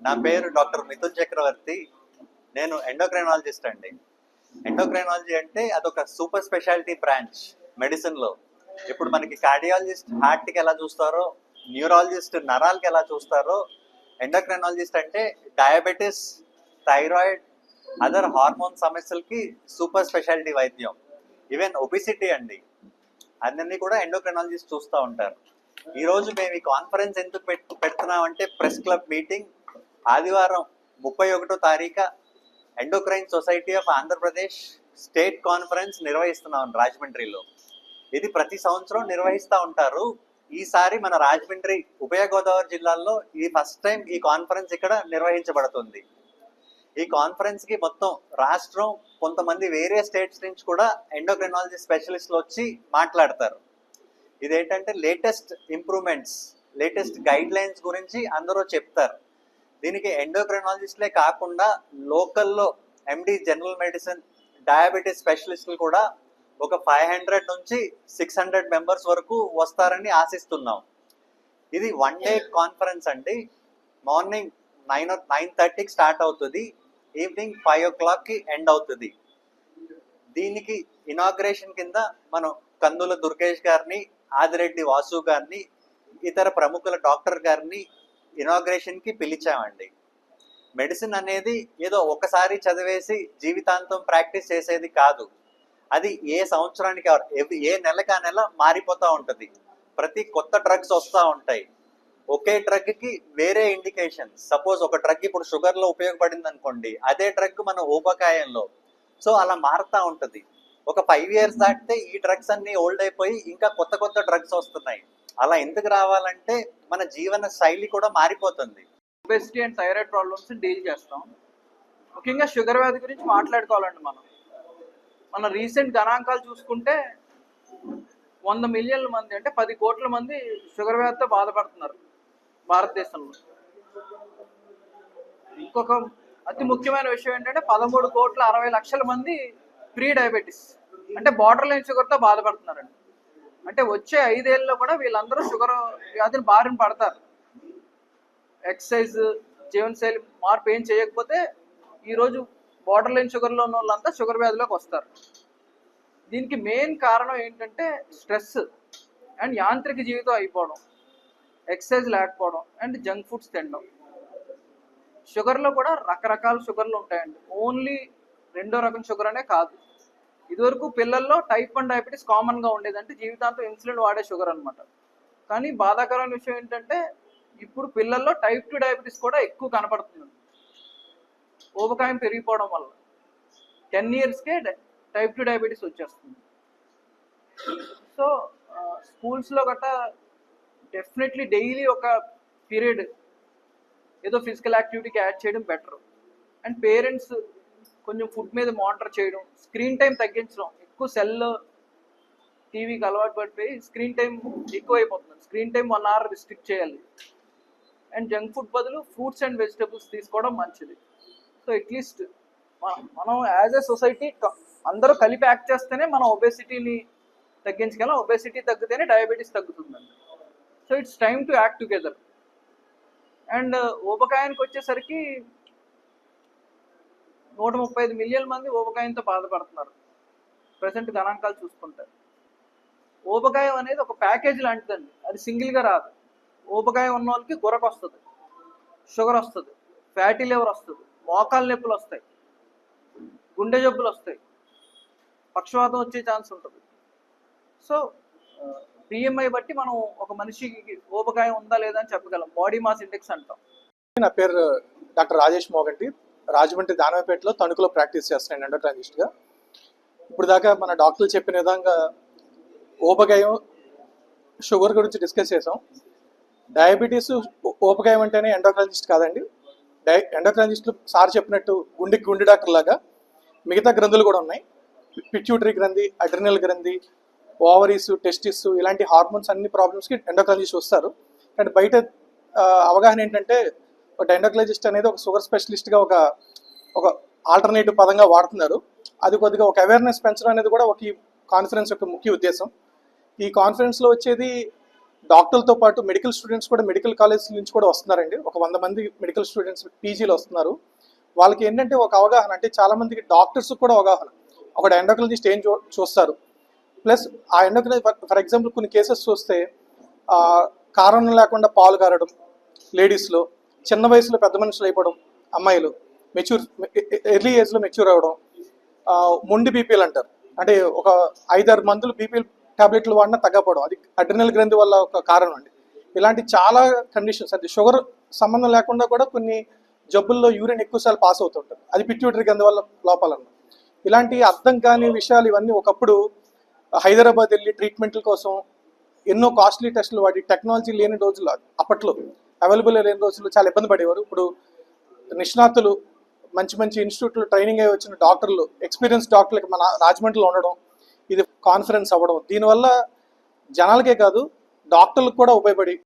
నా పేరు డాక్టర్ మిథున్ చక్రవర్తి. నేను ఎండోక్రైనాలజిస్ట్ అండి. ఎండోక్రైనాలజీ అంటే అదొక సూపర్ స్పెషాలిటీ బ్రాంచ్ మెడిసిన్లో. ఇప్పుడు మనకి కార్డియాలజిస్ట్ హార్ట్కి ఎలా చూస్తారో, న్యూరాలజిస్ట్ నరాలకి ఎలా చూస్తారో, ఎండోక్రైనాలజిస్ట్ అంటే డయాబెటీస్, థైరాయిడ్, అదర్ హార్మోన్ సమస్యలకి సూపర్ స్పెషాలిటీ వైద్యం. ఈవెన్ ఒబిసిటీ అండి, అన్నీ కూడా ఎండోక్రైనాలజిస్ట్ చూస్తూ ఉంటారు. ఈరోజు మేము ఈ కాన్ఫరెన్స్ ఎందుకు పెడుతున్నామంటే ప్రెస్ క్లబ్ మీటింగ్ ఆదివారం 31వ తారీఖు endocrine society of Andhra Pradesh state conference నిర్వహిస్తున్నాం రాజమండ్రిలో. ఇది ప్రతి సంవత్సరం నిర్వహిస్తూ ఉంటారు. ఈసారి మన రాజమండ్రి ఉభయ గోదావరి జిల్లాల్లో ఈ ఫస్ట్ టైం ఈ కాన్ఫరెన్స్ ఇక్కడ నిర్వహించబడుతుంది. ఈ కాన్ఫరెన్స్కి మొత్తం రాష్ట్రం, కొంతమంది వేరే స్టేట్స్ నుంచి కూడా ఎండోక్రైనాలజీ స్పెషలిస్టులు వచ్చి మాట్లాడతారు. ఇదేంటంటే latest improvements, latest guide lines గురించి అందరూ చెప్తారు. దీనికి ఎండోక్రైనాలజిస్ట్లే కాకుండా లోకల్లో ఎండి జనరల్ మెడిసిన్, డయాబెటీస్ స్పెషలిస్టులు కూడా ఒక 500 నుంచి 600 మెంబర్స్ వరకు వస్తారని ఆశిస్తున్నాం. ఇది 1 డే కాన్ఫరెన్స్ అండి. మార్నింగ్ 9:30కి స్టార్ట్ అవుతుంది, ఈవినింగ్ 5 o'clockకి ఎండ్ అవుతుంది. దీనికి ఇనాగ్రేషన్ కింద మనం కందుల దుర్గేష్ గారిని, ఆదిరెడ్డి వాసు గారిని, ఇతర ప్రముఖుల డాక్టర్ గారిని ఇనాగ్రేషన్కి పిలిచామండి. మెడిసిన్ అనేది ఏదో ఒకసారి చదివేసి జీవితాంతం ప్రాక్టీస్ చేసేది కాదు. అది ఏ సంవత్సరానికి, ఏ నెలకి ఆ నెల మారిపోతూ ఉంటుంది. ప్రతి కొత్త డ్రగ్స్ వస్తూ ఉంటాయి. ఒకే డ్రగ్కి వేరే ఇండికేషన్. సపోజ్ ఒక డ్రగ్ ఇప్పుడు షుగర్లో ఉపయోగపడింది అనుకోండి, అదే డ్రగ్ మన ఊబకాయంలో. సో అలా మారుతూ ఉంటుంది. ఒక 5 years దాటితే ఈ డ్రగ్స్ అన్నీ ఓల్డ్ అయిపోయి ఇంకా కొత్త కొత్త డ్రగ్స్ వస్తున్నాయి. అలా ఎందుకు రావాలంటే మన జీవన శైలి కూడా మారిపోతుంది. Obesity and thyroid problems deal చేస్తాం. ముఖ్యంగా షుగర్ వ్యాధి గురించి మాట్లాడుకోవాలండి. మన రీసెంట్ గణాంకాలు చూసుకుంటే 100 మిలియన్ల మంది, అంటే 10 కోట్ల మంది షుగర్ వ్యాధితో బాధపడుతున్నారు భారతదేశంలో. ఇంకొక అతి ముఖ్యమైన విషయం ఏంటంటే 13,60,00,000 మంది ప్రీ డయాబెటీస్, అంటే బార్డర్ లైన్ షుగర్తో బాధపడుతున్నారండి. అంటే వచ్చే 5 ఏళ్ళలో కూడా వీళ్ళందరూ షుగర్ వ్యాధిని బారిన పడతారు. ఎక్సర్సైజ్, జీవనశైలి మార్పు ఏం చేయకపోతే ఈరోజు బార్డర్ లైన్ షుగర్లో ఉన్న వాళ్ళంతా షుగర్ వ్యాధిలోకి వస్తారు. దీనికి మెయిన్ కారణం ఏంటంటే స్ట్రెస్ అండ్ యాంత్రిక జీవితం అయిపోవడం, ఎక్సర్సైజ్ లేకపోవడం అండ్ జంక్ ఫుడ్స్ తినడం. షుగర్లో కూడా రకరకాల షుగర్లు ఉంటాయండి. ఓన్లీ 2వ రకం షుగర్ అనే కాదు. ఇదివరకు పిల్లల్లో టైప్ 1 డయాబెటీస్ కామన్గా ఉండేది, అంటే జీవితాంతం ఇన్సులిన్ వాడే షుగర్ అనమాట. కానీ బాధాకరమైన విషయం ఏంటంటే ఇప్పుడు పిల్లల్లో టైప్ 2 డయాబెటీస్ కూడా ఎక్కువ కనపడుతుంది. ఊబకాయం పెరిగిపోవడం వల్ల 10 yearsకే టైప్ 2 డయాబెటీస్ వచ్చేస్తుంది. సో స్కూల్స్లో గట్టా డెఫినెట్లీ డైలీ ఒక పీరియడ్ ఏదో ఫిజికల్ యాక్టివిటీకి యాడ్ చేయడం బెటర్. అండ్ పేరెంట్స్ కొంచెం ఫుడ్ మీద మానిటర్ చేయడం, స్క్రీన్ టైం తగ్గించడం. ఎక్కువ సెల్, టీవీకి అలవాటు పడిపోయి స్క్రీన్ టైం ఎక్కువైపోతుంది. స్క్రీన్ టైం 1 hour రిస్ట్రిక్ట్ చేయాలి. అండ్ జంక్ ఫుడ్ బదులు ఫ్రూట్స్ అండ్ వెజిటబుల్స్ తీసుకోవడం మంచిది. సో అట్లీస్ట్ మనం యాజ్ ఎ సొసైటీ అందరూ కలిపి యాక్ట్ చేస్తేనే మనం ఒబేసిటీని తగ్గించగలం. ఒబేసిటీ తగ్గితేనే డయాబెటీస్ తగ్గుతుందండి. So it's time to act together. And ఊబకాయానికి వచ్చేసరికి 135 మిలియన్ మంది ఊబకాయంతో బాధపడుతున్నారు ప్రజెంట్ గణాంకాలు చూసుకుంటే. ఊబకాయం అనేది ఒక ప్యాకేజ్ లాంటిదండి, అది సింగిల్గా రాదు. ఊబకాయం ఉన్న వాళ్ళకి గురక వస్తుంది, షుగర్ వస్తుంది, ఫ్యాటీ లివర్ వస్తుంది, మోకాలు నొప్పులు వస్తాయి, గుండె జబ్బులు వస్తాయి, పక్షవాతం వచ్చే ఛాన్స్ ఉంటుంది. సో బిఎంఐ బట్టి మనం ఒక మనిషికి ఊబకాయం ఉందా లేదా అని చెప్పగలం. బాడీ మాస్ ఇండెక్స్ అంటాం. నా పేరు డాక్టర్ రాజేష్ మోగంటి. రాజమండ్రి దానవపేటలో తణుకులో ప్రాక్టీస్ చేస్తున్నాను ఎండోక్రైనిస్ట్గా. ఇప్పుడు దాకా మన డాక్టర్లు చెప్పిన విధంగా ఊబకాయం, షుగర్ గురించి డిస్కస్ చేసాం. డయాబెటీస్, ఊబకాయం అంటేనే ఎండోక్రైనిస్ట్ కాదండి. ఎండోక్రైనిస్టులు సార్ చెప్పినట్టు గుండె డాక్టర్ లాగా మిగతా గ్రంథులు కూడా ఉన్నాయి. పిట్యూటరీ గ్రంథి, అడ్రినల్ గ్రంథి, ఓవరీస్, టెస్టిస్, ఇలాంటి హార్మోన్స్ అన్ని ప్రాబ్లమ్స్కి ఎండోక్రైనిస్ట్ వస్తారు. కానీ బయట అవగాహన ఏంటంటే ఒక ఎండోక్రైనిస్ట్ అనేది ఒక షుగర్ స్పెషలిస్ట్గా ఒక ఆల్టర్నేటివ్ పదంగా వాడుతున్నారు. అది కొద్దిగా ఒక అవేర్నెస్ పెంచడం అనేది కూడా ఒక ఈ కాన్ఫరెన్స్ యొక్క ముఖ్య ఉద్దేశం. ఈ కాన్ఫరెన్స్లో వచ్చేది డాక్టర్లతో పాటు మెడికల్ స్టూడెంట్స్ కూడా మెడికల్ కాలేజ్ నుంచి కూడా వస్తున్నారండి. ఒక 100 మంది మెడికల్ స్టూడెంట్స్ పీజీలో వస్తున్నారు. వాళ్ళకి ఏంటంటే ఒక అవగాహన, అంటే చాలా మందికి డాక్టర్స్ కూడా అవగాహన, ఒక ఎండోక్రైనాలజిస్ట్ ఏం చూస్తారు, ప్లస్ ఆ ఎండోక్రైనాలజిస్ట్ ఫర్ ఎగ్జాంపుల్ కొన్ని కేసెస్ చూస్తే కారణం లేకుండా పాలు కారడం లేడీస్లో, చిన్న వయసులో పెద్ద మనుషులు అయిపోవడం, అమ్మాయిలు ఎర్లీ ఏజ్లో మెచ్యూర్ అవ్వడం, మొండి బీపీలు అంటారు, అంటే ఒక 5-6 మందులు బీపీ టాబ్లెట్లు వాడినా తగ్గపోవడం, అది అడ్రినల్ గ్రంథి వల్ల ఒక కారణం అండి. ఇలాంటి చాలా కండిషన్స్, అది షుగర్ సంబంధం లేకుండా కూడా కొన్ని జబ్బుల్లో యూరిన్ ఎక్కువసార్లు పాస్ అవుతుంటుంది, అది పిట్యూటరీ గ్రంథి వల్ల లోపాలన్న. ఇలాంటి అర్థం కాని విషయాలు ఇవన్నీ ఒకప్పుడు హైదరాబాద్ వెళ్ళి ట్రీట్మెంట్ల కోసం ఎన్నో కాస్ట్లీ టెస్టులు వాడి, టెక్నాలజీ లేని రోజుల్లో, అప్పట్లో అవైలబుల్ లేని రోజుల్లో చాలా ఇబ్బంది పడేవారు. ఇప్పుడు నిష్ణాతులు మంచి మంచి ఇన్స్టిట్యూట్లో ట్రైనింగ్ అయ్యి వచ్చిన డాక్టర్లు, ఎక్స్పీరియన్స్ డాక్టర్లకి మన రాజమండ్రిలో ఉండడం, ఇది కాన్ఫరెన్స్ అవ్వడం, దీనివల్ల జనాలకే కాదు డాక్టర్లకు కూడా ఉపయోగపడి